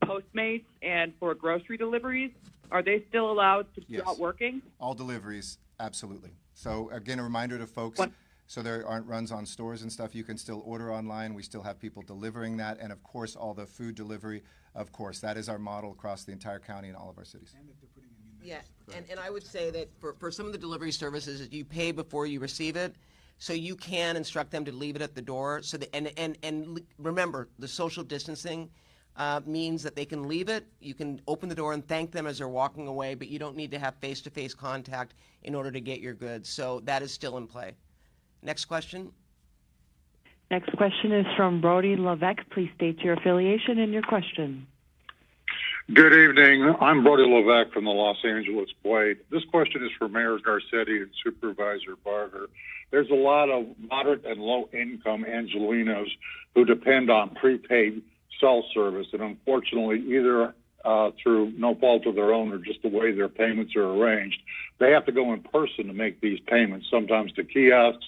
Postmates and for grocery deliveries. Are they still allowed to be out working? All deliveries, absolutely. So again, a reminder to folks, so there aren't runs on stores and stuff. You can still order online. We still have people delivering that. And of course, all the food delivery, of course, that is our model across the entire county and all of our cities. Yeah, and I would say that for some of the delivery services, you pay before you receive it, so you can instruct them to leave it at the door. So and remember, the social distancing means that they can leave it. You can open the door and thank them as they're walking away, but you don't need to have face-to-face contact in order to get your goods. So that is still in play. Next question. Next question is from Brody Levesque. Please state your affiliation and your question. Good evening. I'm Brody Levesque from the Los Angeles Blade. This question is for Mayor Garcetti and Supervisor Barger. There's a lot of moderate and low-income Angelinos who depend on prepaid cell service, and unfortunately, either through no fault of their own or just the way their payments are arranged, they have to go in person to make these payments, sometimes to kiosks,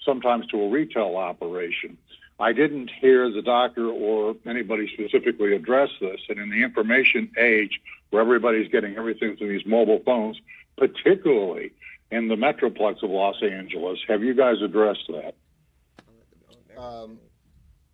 sometimes to a retail operation. I didn't hear the doctor or anybody specifically address this, and in the information age where everybody's getting everything through these mobile phones, particularly in the Metroplex of Los Angeles, have you guys addressed that?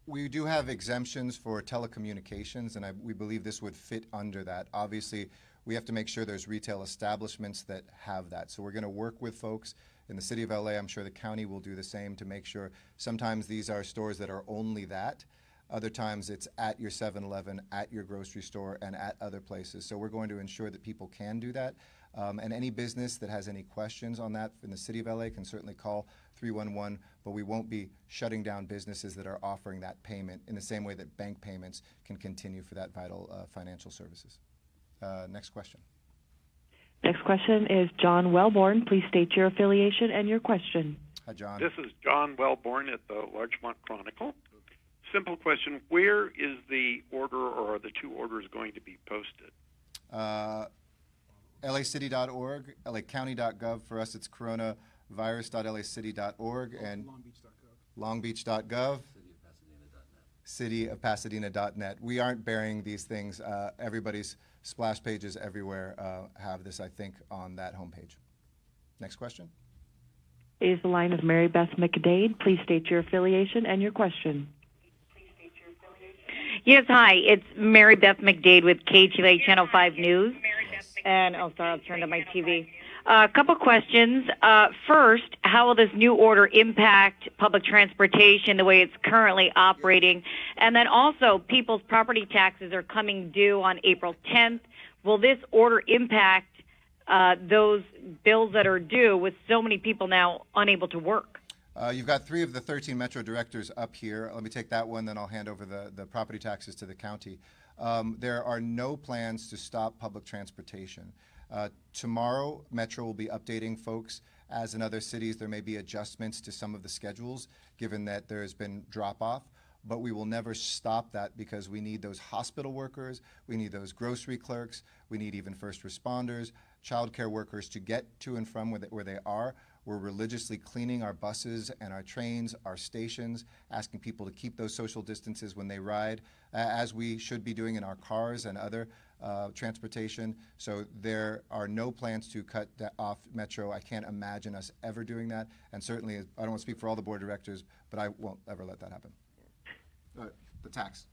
We do have exemptions for telecommunications, and we believe this would fit under that. Obviously, we have to make sure there's retail establishments that have that. So we're going to work with folks in the city of LA. I'm sure the county will do the same to make sure. Sometimes these are stores that are only that. Other times it's at your 7-Eleven, at your grocery store, and at other places. So we're going to ensure that people can do that. And any business that has any questions on that in the city of LA can certainly call 311, but we won't be shutting down businesses that are offering that payment in the same way that bank payments can continue for that vital financial services. Next question. Next question is John Wellborn. Please state your affiliation and your question. Hi, John. This is John Wellborn at the Larchmont Chronicle. Simple question. Where is the order or are the two orders going to be posted? LAcity.org, LAcounty.gov. For us, it's coronavirus.lacity.org and longbeach.gov. cityofpasadena.net. We aren't burying these things. Everybody's splash pages everywhere have this, I think, on that homepage. Next question. Is the line of Mary Beth McDade. Please state your affiliation and your question. Yes, hi. It's Mary Beth McDade with KTLA Channel 5 News. And, oh, sorry, I'll turn to my TV. A couple questions. First, how will this new order impact public transportation the way it's currently operating? And then also, people's property taxes are coming due on April 10th. Will this order impact those bills that are due with so many people now unable to work? You've got 3 of the 13 Metro directors up here. Let me take that one, then I'll hand over the property taxes to the county. There are no plans to stop public transportation. Tomorrow, Metro will be updating folks. As in other cities, there may be adjustments to some of the schedules, given that there has been drop-off. But we will never stop that because we need those hospital workers, we need those grocery clerks, we need even first responders, childcare workers to get to and from where they are. We're religiously cleaning our buses and our trains, our stations, asking people to keep those social distances when they ride, as we should be doing in our cars and other transportation. So there are no plans to cut off Metro. I can't imagine us ever doing that. And certainly, I don't want to speak for all the board directors, but I won't ever let that happen. The tax.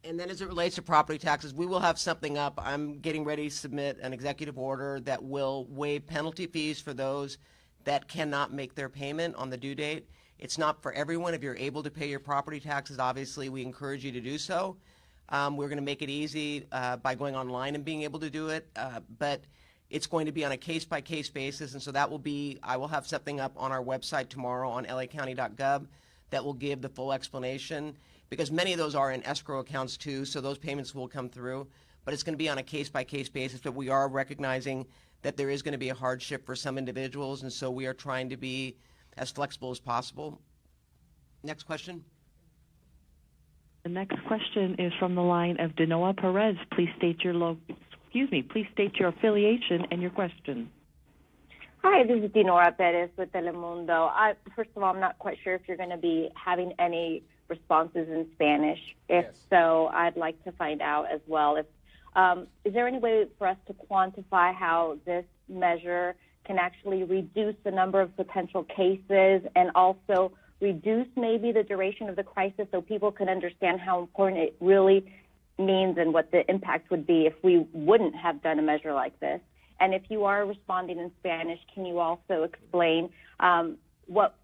And then as it relates to property taxes, we will have something up. I'm getting ready to submit an executive order that will waive penalty fees for those that cannot make their payment on the due date. It's not for everyone. If you're able to pay your property taxes, obviously we encourage you to do so. We're going to make it easy by going online and being able to do it, but it's going to be on a case-by-case basis, and so that will be, I will have something up on our website tomorrow on lacounty.gov that will give the full explanation, because many of those are in escrow accounts too, so those payments will come through, but it's going to be on a case-by-case basis, but we are recognizing that there is going to be a hardship for some individuals, and so we are trying to be as flexible as possible. Next question. The next question is from the line of Denoa Perez. Please state your please state your affiliation and your question. Hi, this is Dinora Perez with Telemundo. First of all, I'm not quite sure if you're going to be having any responses in Spanish. If so, I'd like to find out as well. Is there any way for us to quantify how this measure can actually reduce the number of potential cases and also reduce maybe the duration of the crisis so people can understand how important it really means and what the impact would be if we wouldn't have done a measure like this? And if you are responding in Spanish, can you also explain what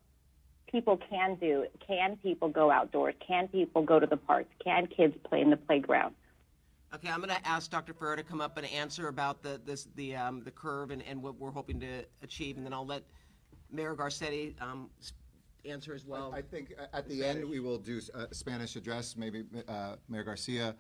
people can do? Can people go outdoors? Can people go to the parks? Can kids play in the playground? Okay, I'm going to ask Dr. Ferrer to come up and answer about the curve and what we're hoping to achieve, and then I'll let Mayor Garcetti answer as well. I think at the end we will do a Spanish address, maybe Mayor Garcia,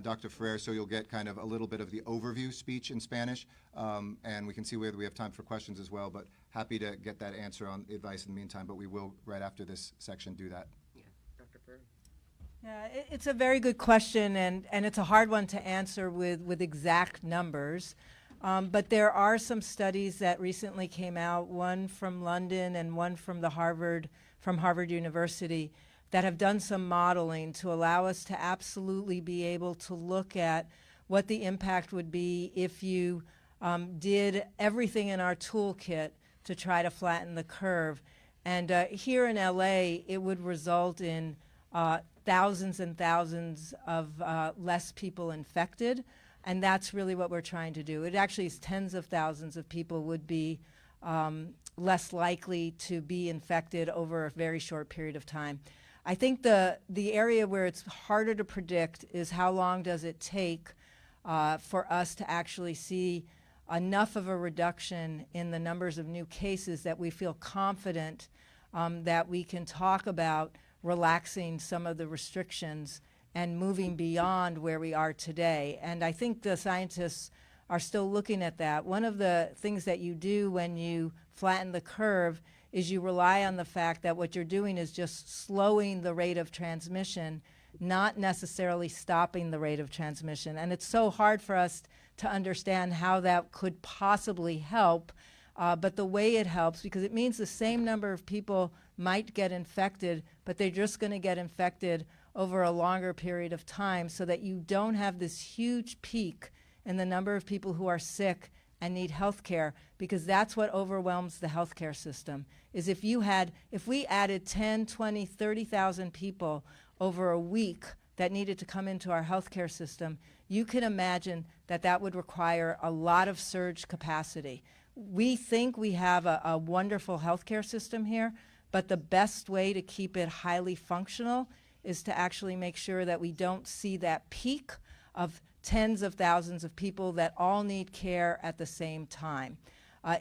Dr. Ferrer, so you'll get kind of a little bit of the overview speech in Spanish, and we can see whether we have time for questions as well, but happy to get that answer on advice in the meantime, but we will, right after this section, do that. Yeah, Dr. Ferrer. Yeah, it's a very good question, and it's a hard one to answer with exact numbers. But there are some studies that recently came out, one from London and one from Harvard University, that have done some modeling to allow us to absolutely be able to look at what the impact would be if you did everything in our toolkit to try to flatten the curve. And here in LA, it would result in thousands and thousands of less people infected. And that's really what we're trying to do. It actually is tens of thousands of people would be less likely to be infected over a very short period of time. I think the area where it's harder to predict is how long does it take for us to actually see enough of a reduction in the numbers of new cases that we feel confident that we can talk about relaxing some of the restrictions and moving beyond where we are today. And I think the scientists are still looking at that. One of the things that you do when you flatten the curve is you rely on the fact that what you're doing is just slowing the rate of transmission, not necessarily stopping the rate of transmission. And it's so hard for us to understand how that could possibly help, but the way it helps, because it means the same number of people might get infected, but they're just going to get infected over a longer period of time so that you don't have this huge peak in the number of people who are sick and need health care, because that's what overwhelms the healthcare system. Is if we added 10, 20, 30,000 people over a week that needed to come into our healthcare system, you can imagine that that would require a lot of surge capacity. We think we have a wonderful healthcare system here, but the best way to keep it highly functional is to actually make sure that we don't see that peak of tens of thousands of people that all need care at the same time.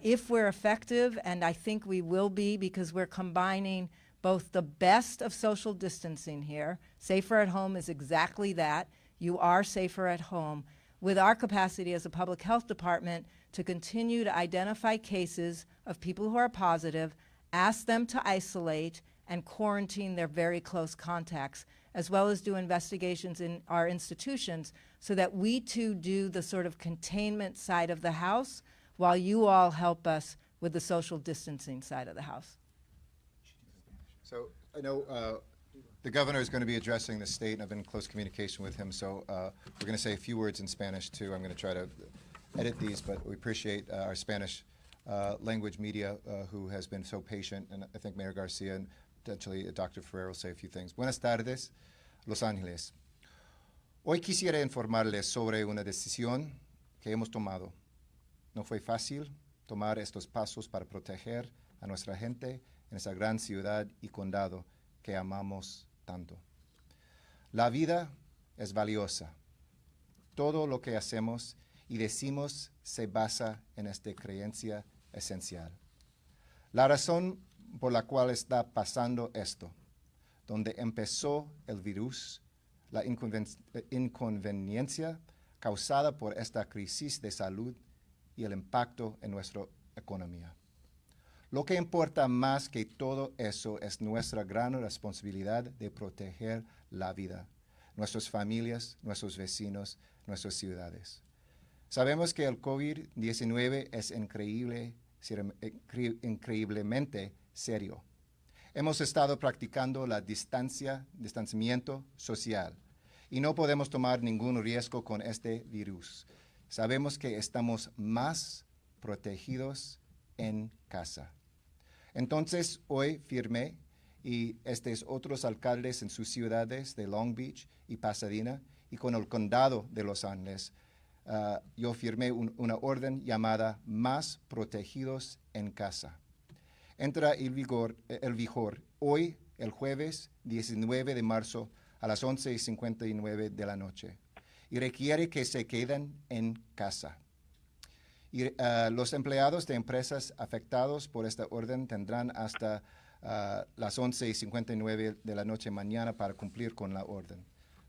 If we're effective, and I think we will be, because we're combining both the best of social distancing here, safer at home is exactly that, you are safer at home, with our capacity as a public health department to continue to identify cases of people who are positive, ask them to isolate, and quarantine their very close contacts, as well as do investigations in our institutions so that we too do the sort of containment side of the house while you all help us with the social distancing side of the house. So I know the governor is going to be addressing the state, and I've been in close communication with him, so we're going to say a few words in Spanish too. I'm going to try to edit these, but we appreciate our Spanish language media who has been so patient, and I think Mayor Garcia and potentially Dr. Ferrer will say a few things. Buenas tardes, Los Ángeles. Hoy quisiera informarles sobre una decisión que hemos tomado. No fue fácil tomar estos pasos para proteger a nuestra gente en esa gran ciudad y condado que amamos tanto. La vida es valiosa. Todo lo que hacemos y decimos se basa en esta creencia esencial. La razón por la cual está pasando esto, donde empezó el virus, la inconveniencia causada por esta crisis de salud y el impacto en nuestra economía. Lo que importa más que todo eso es nuestra gran responsabilidad de proteger la vida, nuestras familias, nuestros vecinos, nuestras ciudades. Sabemos que el COVID-19 es increíblemente serio. Hemos estado practicando la distanciamiento social y no podemos tomar ningún riesgo con este virus. Sabemos que estamos más protegidos en casa. Entonces, hoy firmé, y otros alcaldes en sus ciudades de Long Beach y Pasadena, y con el condado de Los Ángeles, yo firmé una orden llamada Más Protegidos en Casa. Entra en vigor hoy, el jueves 19 de marzo, a las 11:59 de la noche, y requiere que se queden en casa. Y los empleados de empresas afectados por esta orden tendrán hasta las 11:59 de la noche mañana para cumplir con la orden,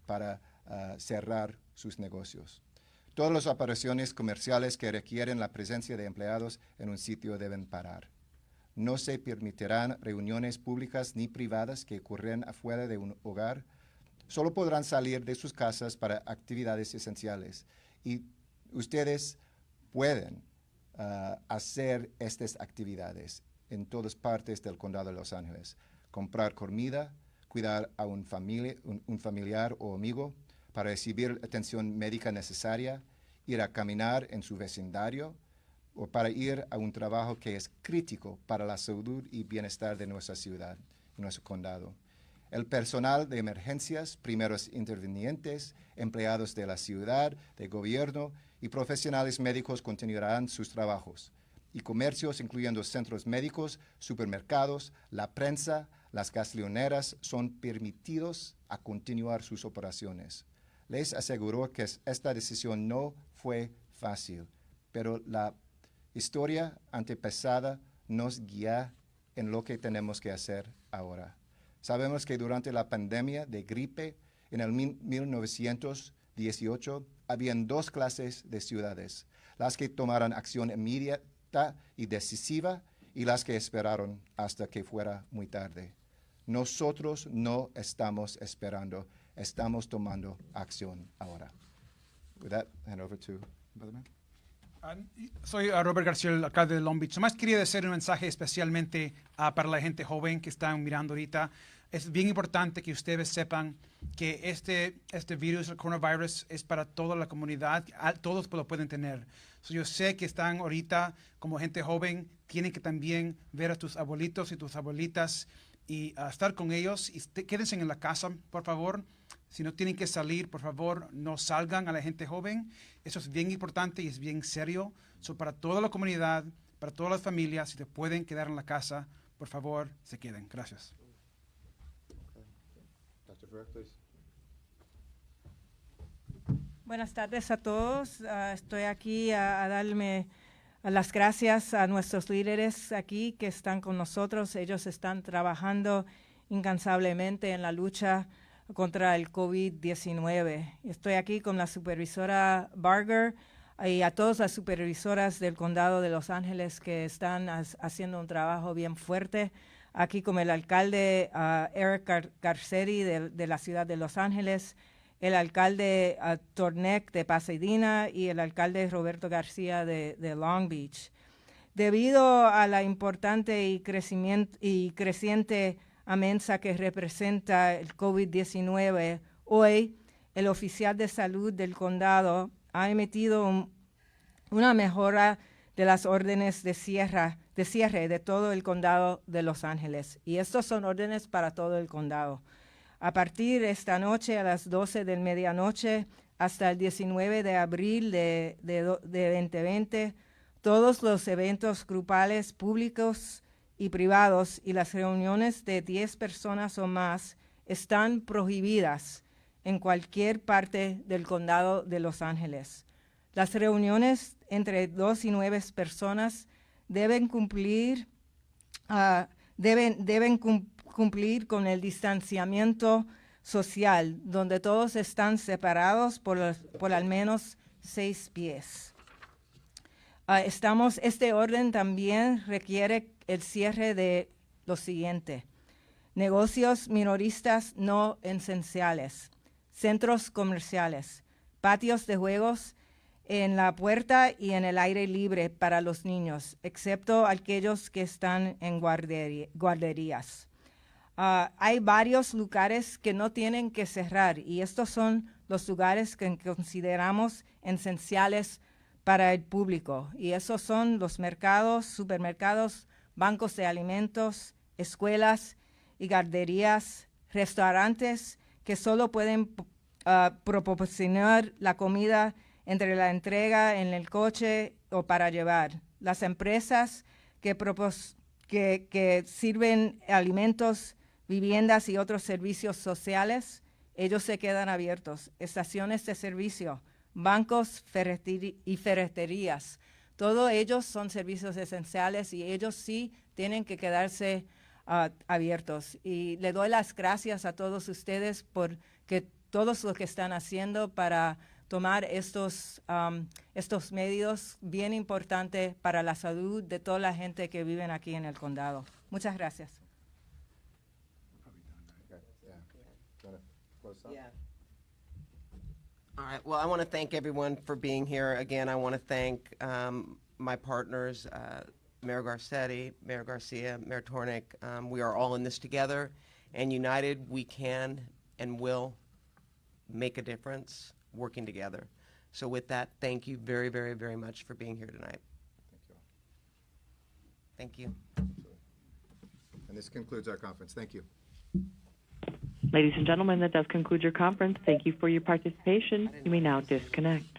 para cerrar sus negocios. Todas las operaciones comerciales que requieren la presencia de empleados en un sitio deben parar. No se permitirán reuniones públicas ni privadas que ocurran afuera de un hogar. Solo podrán salir de sus casas para actividades esenciales. Y ustedes pueden hacer estas actividades en todas partes del condado de Los Ángeles. Comprar comida, cuidar a un familiar o amigo, para recibir atención médica necesaria, ir a caminar en su vecindario o para ir a un trabajo que es crítico para la salud y bienestar de nuestra ciudad y nuestro condado. El personal de emergencias, primeros intervinientes, empleados de la ciudad, de gobierno y profesionales médicos continuarán sus trabajos. Y comercios, incluyendo centros médicos, supermercados, la prensa, las gasolineras, son permitidos a continuar sus operaciones. Les aseguro que esta decisión no fue fácil, pero la historia antepasada nos guía en lo que tenemos que hacer ahora. Sabemos que durante la pandemia de gripe en el 1918 habían dos clases de ciudades, las que tomaron acción inmediata y decisiva y las que esperaron hasta que fuera muy tarde. Nosotros no estamos esperando, estamos tomando acción ahora. With that, hand over to Brother Man. Soy Robert García, el alcalde de Long Beach. Nomás quería hacer un mensaje especialmente para la gente joven que están mirando ahorita. Es bien importante que ustedes sepan que este virus, el coronavirus, es para toda la comunidad. Todos lo pueden tener. Yo sé que están ahorita como gente joven, tienen que también ver a tus abuelitos y tus abuelitas y estar con ellos. Y quédense en la casa, por favor. Si no tienen que salir, por favor, no salgan a la gente joven. Eso es bien importante y es bien serio. Para toda la comunidad, para todas las familias, si te pueden quedar en la casa, por favor, se queden. Gracias. Buenas tardes a todos. Estoy aquí a darme las gracias a nuestros líderes aquí que están con nosotros. Ellos están trabajando incansablemente en la lucha contra el COVID-19. Estoy aquí con la supervisora Barger y a todas las supervisoras del condado de Los Ángeles que están haciendo un trabajo bien fuerte. Aquí con el alcalde Eric Garcetti de la ciudad de Los Ángeles, el alcalde Tornek de Pasadena y el alcalde Roberto García de Long Beach. Debido a la importante y creciente amenaza que representa el COVID-19, hoy el oficial de salud del condado ha emitido una mejora de las órdenes de cierre de todo el condado de Los Ángeles. Y estos son órdenes para todo el condado. A partir de esta noche a las 12 de medianoche hasta el 19 de abril de 2020, todos los eventos grupales públicos y privados y las reuniones de 10 personas o más están prohibidas en cualquier parte del condado de Los Ángeles. Las reuniones entre 2 y 9 personas deben cumplir cumplir con el distanciamiento social, donde todos están separados por al menos 6 pies. Este orden también requiere el cierre de lo siguiente: negocios minoristas no esenciales, centros comerciales, patios de juegos en la puerta y en el aire libre para los niños, excepto aquellos que están en guarderías. Hay varios lugares que no tienen que cerrar, y estos son los lugares que consideramos esenciales para el público, y esos son los mercados, supermercados, bancos de alimentos, escuelas y guarderías, restaurantes que solo pueden proporcionar la comida entre la entrega en el coche o para llevar. Las empresas que sirven alimentos, viviendas y otros servicios sociales, ellos se quedan abiertos. Estaciones de servicio, bancos y ferreterías, todos ellos son servicios esenciales y ellos sí tienen que quedarse abiertos. Y le doy las gracias a todos ustedes por todos lo que están haciendo para tomar estos medios bien importantes para la salud de toda la gente que vive aquí en el condado. Muchas gracias. Yeah. All right. Well, I want to thank everyone for being here. Again, I want to thank my partners, Mayor Garcetti, Mayor Garcia, Mayor Tornick. We are all in this together, and united we can and will make a difference working together. So with that, thank you very, very, very much for being here tonight. Thank you. And this concludes our conference. Thank you. Ladies and gentlemen, that does conclude your conference. Thank you for your participation. You may now disconnect.